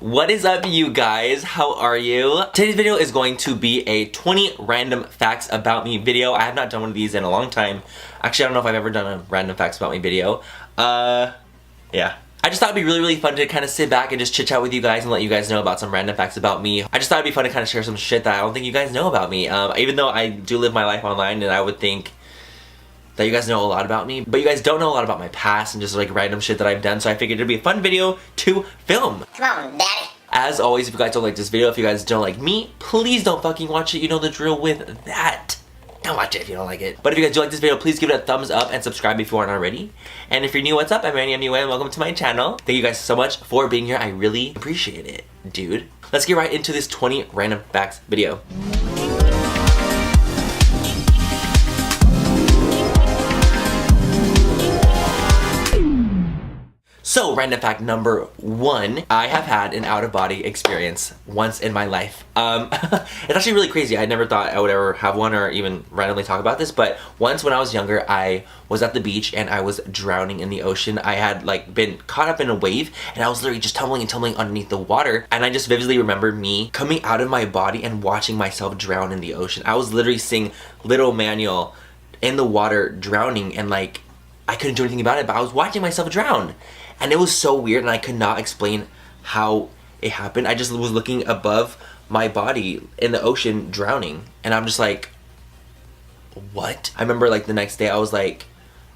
What is up, you guys? How are you? Today's video is going to be a 20 random facts about me video. I have not done one of these in a long time. Actually, I don't know if I've ever done a random facts about me video. Yeah. I just thought it'd be really fun to kind of sit back and just chit chat with you guys and let you guys know about some random facts about me. I just thought it'd be fun to kind of share some shit that I don't think you guys know about me. Even though I do live my life online, and I would think that you guys know a lot about me, but you guys don't know a lot about my past and just like random shit that I've done, so I figured it'd be a fun video to film. Come on, daddy. As always, if you guys don't like this video, if you guys don't like me, please don't fucking watch it. You know the drill with that. Don't watch it if you don't like it. But if you guys do like this video, please give it a thumbs up and subscribe if you aren't already. And if you're new, what's up? I'm MannyMua and welcome to my channel. Thank you guys so much for being here. I really appreciate it, dude. Let's get right into this 20 random facts video. So, random fact number 1, I have had an out-of-body experience once in my life. It's actually really crazy. I never thought I would ever have one or even randomly talk about this, but once when I was younger, I was at the beach and I was drowning in the ocean. I had like been caught up in a wave and I was literally just tumbling and tumbling underneath the water, and I just vividly remember me coming out of my body and watching myself drown in the ocean. I was literally seeing little Manuel in the water drowning, and like I couldn't do anything about it, but I was watching myself drown. And it was so weird, and I could not explain how it happened. I just was looking above my body in the ocean drowning, and I'm just like, what? I remember like the next day I was like,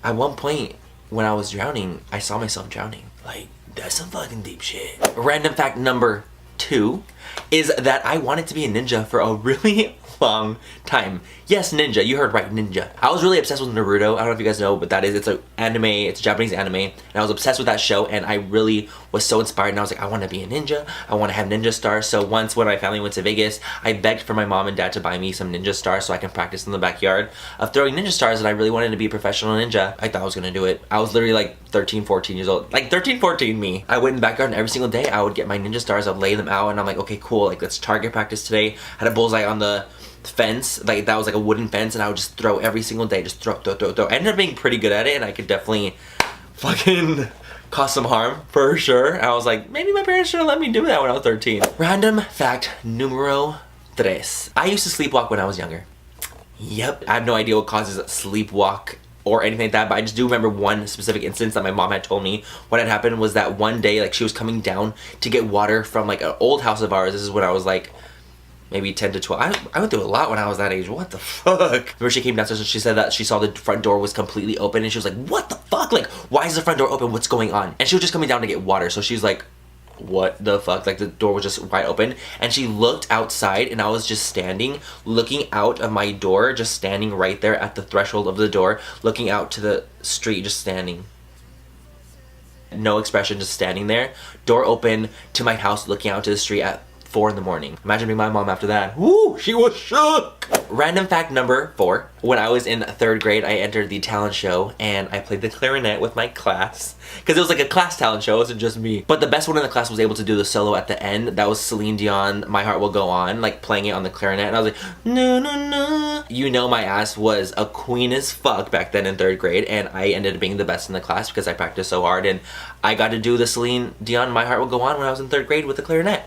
at one point when I was drowning, I saw myself drowning. Like, that's some fucking deep shit. Random fact number 2 is that I wanted to be a ninja for a really long time. Yes, ninja, you heard right, ninja. I was really obsessed with Naruto. I don't know if you guys know, but that is, it's an anime, it's a Japanese anime, and I was obsessed with that show, and I really was so inspired, and I was like, I want to be a ninja, I want to have ninja stars. So once when my family went to Vegas, I begged for my mom and dad to buy me some ninja stars so I can practice in the backyard of throwing ninja stars, and I really wanted to be a professional ninja. I thought I was gonna do it. I was literally like 13, 14 years old. Like 13, 14 me. I went in the backyard, and every single day I would get my ninja stars, I'd lay them out, and I'm like, okay, cool, like let's target practice today. I had a bullseye on the fence, like that was like a wooden fence, and I would just throw every single day, just throw. I ended up being pretty good at it, and I could definitely fucking cause some harm for sure. I was like, maybe my parents should have let me do that when I was 13. Random fact numero 3. I used to sleepwalk when I was younger. Yep, I have no idea what causes sleepwalk or anything like that, but I just do remember one specific instance that my mom had told me. What had happened was that one day, like she was coming down to get water from like an old house of ours. This is when I was like maybe 10 to 12. I went through a lot when I was that age. What the fuck? Remember she came downstairs and she said that she saw the front door was completely open, and she was like, what the fuck? Like, why is the front door open? What's going on? And she was just coming down to get water. So she's like, what the fuck? Like the door was just wide open, and she looked outside, and I was just standing, looking out of my door, just standing right there at the threshold of the door, looking out to the street, just standing. No expression, just standing there. Door open to my house, looking out to the street at 4 in the morning. Imagine being my mom after that. Woo! She was shook! Random fact number 4. When I was in 3rd grade, I entered the talent show, and I played the clarinet with my class. Because it was like a class talent show, it wasn't just me. But the best one in the class was able to do the solo at the end. That was Celine Dion, My Heart Will Go On, like playing it on the clarinet. And I was like, no, no, no. You know my ass was a queen as fuck back then in 3rd grade, and I ended up being the best in the class because I practiced so hard, and I got to do the Celine Dion, My Heart Will Go On when I was in 3rd grade with the clarinet.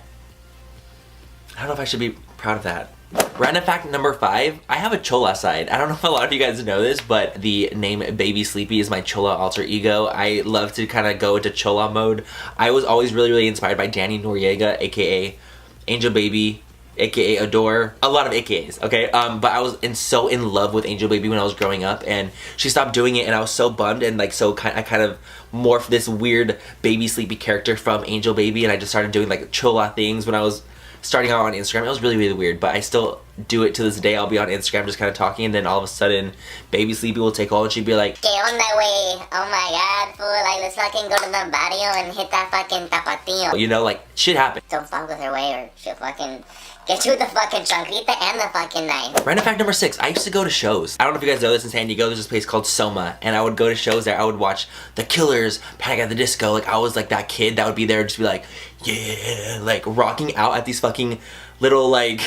I don't know if I should be proud of that. Random fact number 5, I have a Chola side. I don't know if a lot of you guys know this, but the name Baby Sleepy is my Chola alter ego. I love to kind of go into Chola mode. I was always really inspired by Danny Noriega, aka Angel Baby, aka Adore. A lot of AKAs, okay? But I was so in love with Angel Baby when I was growing up, and she stopped doing it, and I was so bummed, and like so I kind of morphed this weird Baby Sleepy character from Angel Baby, and I just started doing like Chola things when I was starting out on Instagram. It was really weird, but I still do it to this day. I'll be on Instagram just kind of talking, and then all of a sudden Baby Sleepy will take hold, and she'd be like, get on that way. Oh my god, fool. Like, let's fucking go to the barrio and hit that fucking tapatillo. you know, like shit happened. Don't fuck with her way, or she'll fucking get you with the fucking chanclita and the fucking knife. Random fact number 6, I used to go to shows. I don't know if you guys know this, in San Diego there's this place called Soma, and I would go to shows there. I would watch The Killers, Panic at the Disco. Like, I was like that kid that would be there just be like, yeah, like rocking out at these fucking little like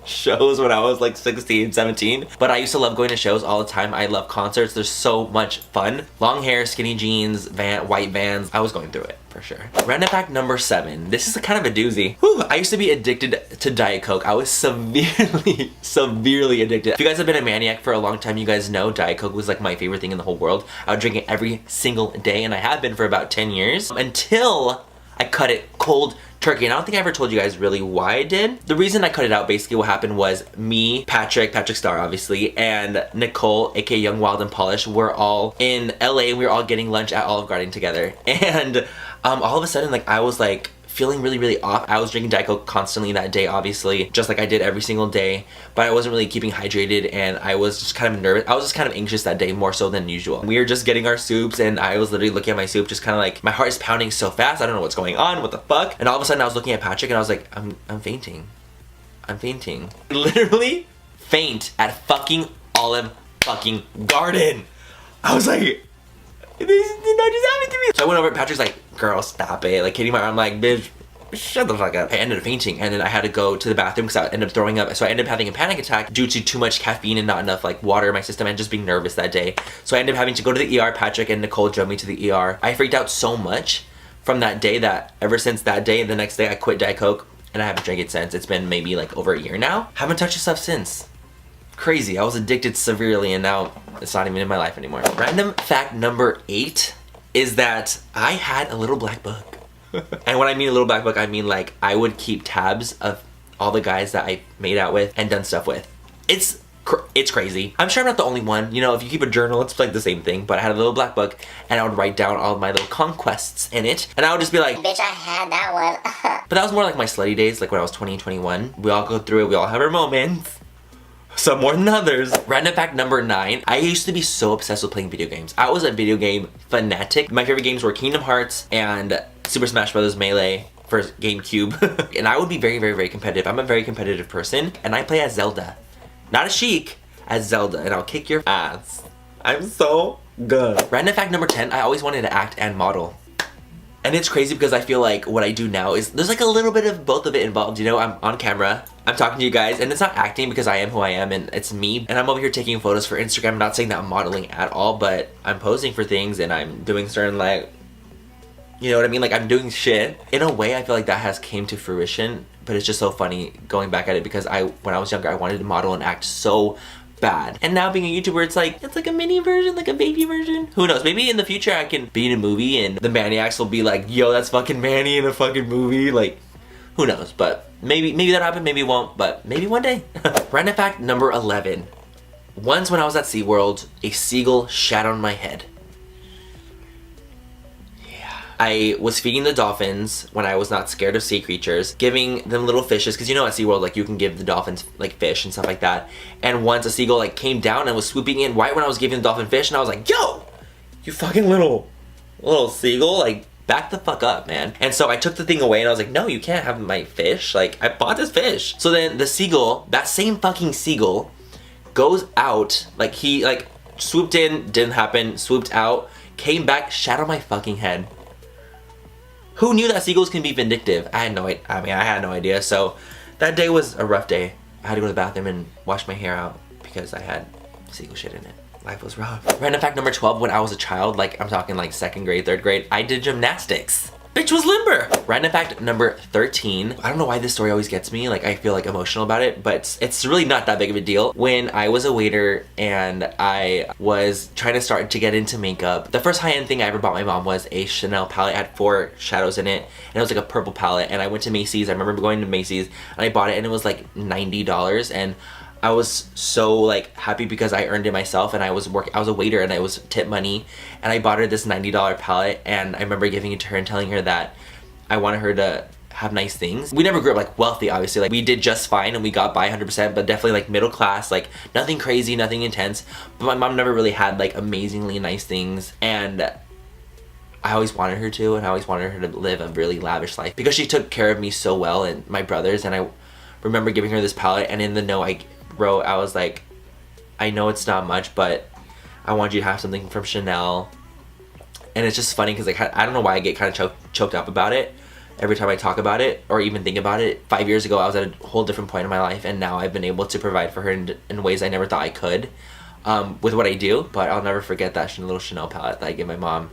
shows when I was like 16, 17. But I used to love going to shows all the time. I love concerts. They're so much fun. Long hair, skinny jeans, white Vans. I was going through it. for sure. Random fact number 7. This is kind of a doozy. Whew, I used to be addicted to Diet Coke. I was severely addicted. If you guys have been a maniac for a long time, you guys know Diet Coke was like my favorite thing in the whole world. I would drink it every single day, and I have been for about 10 years until I cut it cold turkey. And I don't think I ever told you guys really why I did. The reason I cut it out, basically what happened was me, Patrick Star obviously, and Nicole, aka Young, Wild, and Polished, were all in LA, and we were all getting lunch at Olive Garden together. And all of a sudden, like, I was like feeling really off. I was drinking Diet Coke constantly that day, obviously, just like I did every single day, but I wasn't really keeping hydrated, and I was just kind of nervous. I was just kind of anxious that day, more so than usual. We were just getting our soups, and I was literally looking at my soup, just kind of like, my heart is pounding so fast, I don't know what's going on, what the fuck? And all of a sudden I was looking at Patrick, and I was like, I'm fainting. I'm fainting. Literally faint at fucking Olive fucking Garden. I was like, this did not just happen to me. So I went over, Patrick's like, girl, stop it. Like, kidding my arm, like, bitch, shut the fuck up. I ended up fainting, and then I had to go to the bathroom because I ended up throwing up. So I ended up having a panic attack due to too much caffeine and not enough like water in my system, and just being nervous that day. So I ended up having to go to the ER. Patrick and Nicole drove me to the ER. I freaked out so much from that day that ever since that day, the next day I quit Diet Coke, and I haven't drank it since. It's been maybe like over a year now. Haven't touched stuff since. Crazy. I was addicted severely, and now it's not even in my life anymore. Random fact number 8 is that I had a little black book. And when I mean a little black book, I mean like I would keep tabs of all the guys that I made out with and done stuff with. It's crazy. I'm sure I'm not the only one. You know, if you keep a journal, it's like the same thing. But I had a little black book, and I would write down all of my little conquests in it. And I would just be like, bitch, I had that one. but that was more like my slutty days, like when I was 20 and 21. We all go through it. We all have our moments. Some more than others. Random fact number 9. I used to be so obsessed with playing video games. I was a video game fanatic. My favorite games were Kingdom Hearts and Super Smash Bros. Melee for GameCube. And I would be very competitive. I'm a very competitive person, and I play as Zelda. Not as Sheik, as Zelda, and I'll kick your ass. I'm so good. Random fact number 10. I always wanted to act and model. And it's crazy because I feel like what I do now is there's like a little bit of both of it involved. You know, I'm on camera, I'm talking to you guys, and it's not acting because I am who I am and it's me. And I'm over here taking photos for Instagram. I'm not saying that I'm modeling at all, but I'm posing for things, and I'm doing certain, like, you know what I mean? Like, I'm doing shit. In a way, I feel like that has came to fruition, but it's just so funny going back at it because when I was younger, I wanted to model and act so bad. And now being a YouTuber, it's like a mini version, like a baby version. Who knows? Maybe in the future I can be in a movie and the Maniacs will be like, yo, that's fucking Manny in a fucking movie. Like, who knows? But maybe that'll happen, maybe it won't, but maybe one day. Random fact number 11. Once when I was at SeaWorld, a seagull shat on my head. I was feeding the dolphins when I was not scared of sea creatures, giving them little fishes, because you know at SeaWorld, like, you can give the dolphins like fish and stuff like that. And once a seagull like came down and was swooping in right when I was giving the dolphin fish, and I was like, yo, you fucking little seagull, like, back the fuck up, man. And so I took the thing away, and I was like, no, you can't have my fish, like, I bought this fish. So then the seagull, that same fucking seagull, goes out, like, he like swooped in, didn't happen, swooped out, came back, shat on my fucking head. Who knew that seagulls can be vindictive? I had no idea. So that day was a rough day. I had to go to the bathroom and wash my hair out because I had seagull shit in it. Life was rough. Random fact number 12, when I was a child, like, I'm talking like 2nd grade, 3rd grade, I did gymnastics. Bitch was limber. Random fact number 13. I don't know why this story always gets me. Like, I feel like emotional about it, but it's really not that big of a deal. When I was a waiter and I was trying to start to get into makeup, the first high-end thing I ever bought my mom was a Chanel palette. It had 4 shadows in it, and it was like a purple palette. And I went to Macy's. I remember going to Macy's, and I bought it, and it was like $90. And I was so like happy because I earned it myself, and I was a waiter, and I was tip money, and I bought her this $90 palette, and I remember giving it to her and telling her that I wanted her to have nice things. We never grew up like wealthy, obviously. Like, we did just fine and we got by 100%, but definitely like middle class, like nothing crazy, nothing intense. But my mom never really had like amazingly nice things, and I always wanted her to, and I always wanted her to live a really lavish life because she took care of me so well and my brothers. And I remember giving her this palette, and in the note I wrote, I was like, I know it's not much, but I want you to have something from Chanel. And it's just funny because like, I don't know why I get kind of choked up about it every time I talk about it or even think about it. 5 years ago, I was at a whole different point in my life, and now I've been able to provide for her in ways I never thought I could with what I do. But I'll never forget that little Chanel palette that I gave my mom.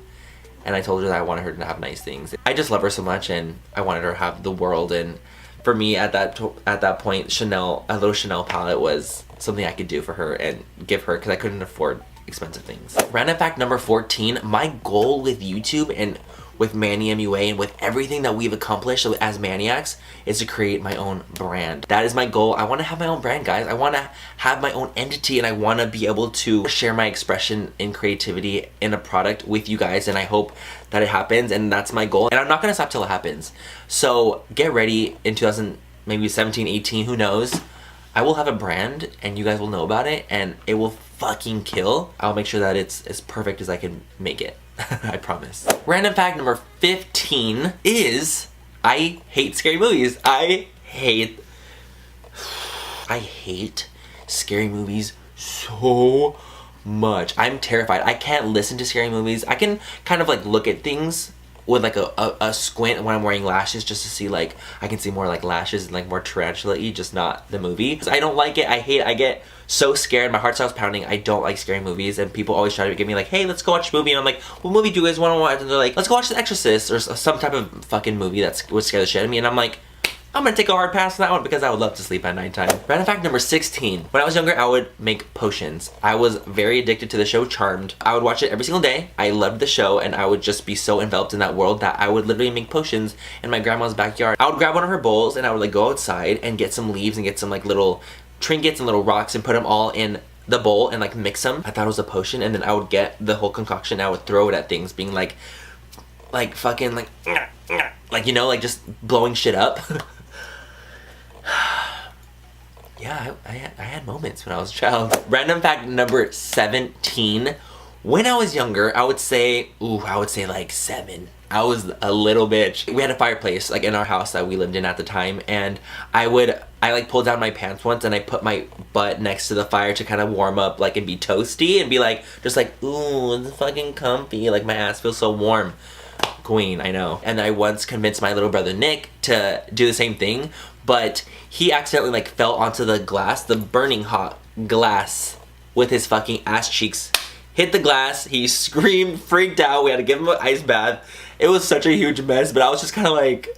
and I told her that I wanted her to have nice things. I just love her so much, and I wanted her to have the world. And for me at that point, Chanel, a little Chanel palette was something I could do for her and give her, because I couldn't afford expensive things. Random fact number 14, my goal with YouTube and with MannyMua and with everything that we've accomplished as Maniacs is to create my own brand. That is my goal. I want to have my own brand, guys. I want to have my own entity, and I want to be able to share my expression and creativity in a product with you guys, and I hope that it happens, and that's my goal. And I'm not going to stop till it happens. So get ready in 2017, 18, who knows? I will have a brand, and you guys will know about it, and it will fucking kill. I'll make sure that it's as perfect as I can make it. I promise. Random fact number 15 is I hate scary movies. I hate scary movies so much. I'm terrified. I can't listen to scary movies. I can kind of like look at things with like a squint when I'm wearing lashes, just to see, like, I can see more like lashes and like more tarantula-y, just not the movie. I don't like it. I hate it. I get so scared. My heart starts pounding. I don't like scary movies, and people always try to get me like, hey, let's go watch a movie, and I'm like, what movie do you guys want to watch? And they're like, let's go watch The Exorcist, or some type of fucking movie that would scare the shit out of me, and I'm like, I'm gonna take a hard pass on that one because I would love to sleep at nighttime. Random fact number 16. When I was younger, I would make potions. I was very addicted to the show Charmed. I would watch it every single day. I loved the show, and I would just be so enveloped in that world that I would literally make potions in my grandma's backyard. I would grab one of her bowls, and I would like go outside and get some leaves and get some like little trinkets and little rocks and put them all in the bowl and like mix them. I thought it was a potion, and then I would get the whole concoction. I would throw it at things, being like fucking like, you know, like just blowing shit up. Yeah, I had moments when I was a child. Random fact number 17. When I was younger, I would say like 7. I was a little bitch. We had a fireplace like in our house that we lived in at the time, and I like pulled down my pants once, and I put my butt next to the fire to kind of warm up, like, and be toasty and be like, just like, ooh, it's fucking comfy, like my ass feels so warm. Queen, I know. And I once convinced my little brother Nick to do the same thing, but he accidentally like fell onto the glass, the burning hot glass, with his fucking ass cheeks. Hit the glass, he screamed, freaked out, we had to give him an ice bath. It was such a huge mess, but I was just kind of like,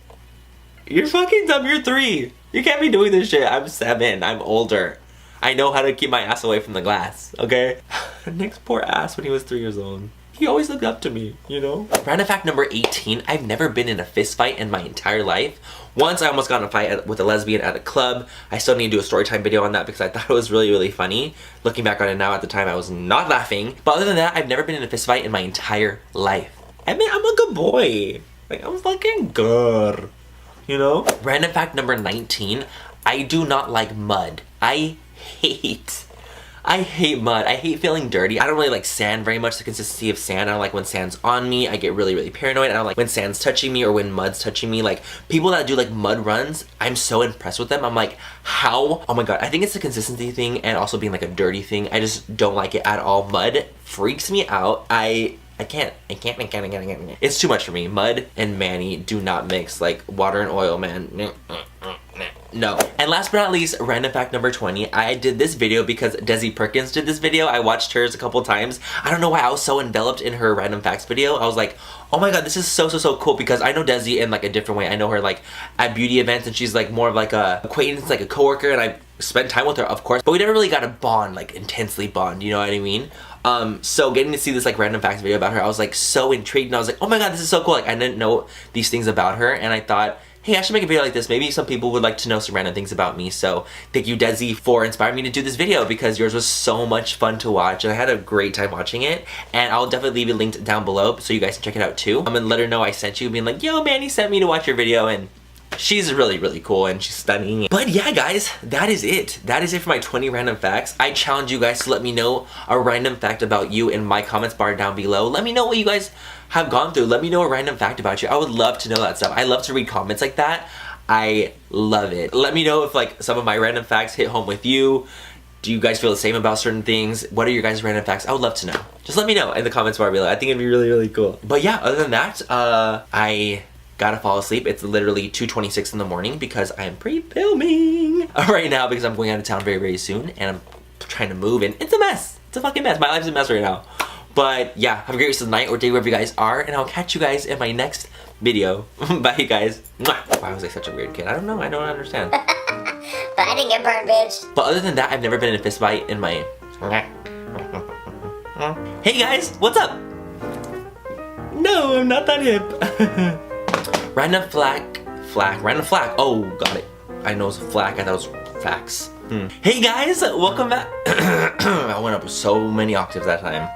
you're fucking dumb, you're 3. You can't be doing this shit. I'm 7, I'm older. I know how to keep my ass away from the glass, okay? Nick's poor ass when he was 3 years old. He always looked up to me, you know? Random fact number 18, I've never been in a fist fight in my entire life. Once I almost got in a fight with a lesbian at a club. I still need to do a story time video on that because I thought it was really, really funny. Looking back on it now, at the time I was not laughing. But other than that, I've never been in a fist fight in my entire life. I mean, I'm a good boy. Like, I'm fucking good, you know? Random fact number 19, I do not like mud. I hate mud. I hate feeling dirty. I don't really like sand very much, the consistency of sand. I don't like when sand's on me. I get really, really paranoid. I don't like when sand's touching me or when mud's touching me. Like, people that do like mud runs, I'm so impressed with them. I'm like, how? Oh my god. I think it's a consistency thing and also being like a dirty thing. I just don't like it at all. Mud freaks me out. I can't. It's too much for me. Mud and Manny do not mix, like water and oil, man. No. And last but not least, random fact number 20. I did this video because Desi Perkins did this video. I watched hers a couple times. I don't know why I was so enveloped in her random facts video. I was like, oh my god, this is so cool, because I know Desi in like a different way. I know her like at beauty events, and she's like more of like a acquaintance, like a coworker, and I spent time with her, of course, but we never really got a bond, like intensely bond, you know what I mean? So getting to see this like random facts video about her, I was like so intrigued, and I was like, oh my god, this is so cool. Like, I didn't know these things about her, and I thought, hey, I should make a video like this. Maybe some people would like to know some random things about me. So thank you, Desi, for inspiring me to do this video, because yours was so much fun to watch, and I had a great time watching it. And I'll definitely leave it linked down below so you guys can check it out too. I'm gonna let her know I sent you, being like, yo, Manny sent me to watch your video, and she's really cool and she's stunning. But yeah, guys, that is it. That is it for my 20 random facts. I challenge you guys to let me know a random fact about you in my comments bar down below. Let me know what you guys have gone through. Let me know a random fact about you. I would love to know that stuff. I love to read comments like that. I love it. Let me know if like some of my random facts hit home with you. Do you guys feel the same about certain things? What are your guys' random facts? I would love to know. Just let me know in the comments bar below. I think it'd be really cool. But yeah, other than that, I gotta fall asleep. It's literally 2:26 in the morning because I'm pre-filming right now because I'm going out of town very soon, and I'm trying to move, and it's a mess. It's a fucking mess. My life's a mess right now. But yeah, have a great rest of the night or day wherever you guys are, and I'll catch you guys in my next video. Bye, you guys. Mwah. Why was I such a weird kid? I don't know. I don't understand. But I didn't get burned, bitch. But other than that, I've never been in a fist fight in my... Hey guys, what's up? No, I'm not that hip. Random random flack. Oh, got it. I know it's flack, I thought it was facts. Hey guys, welcome back. I went up so many octaves that time.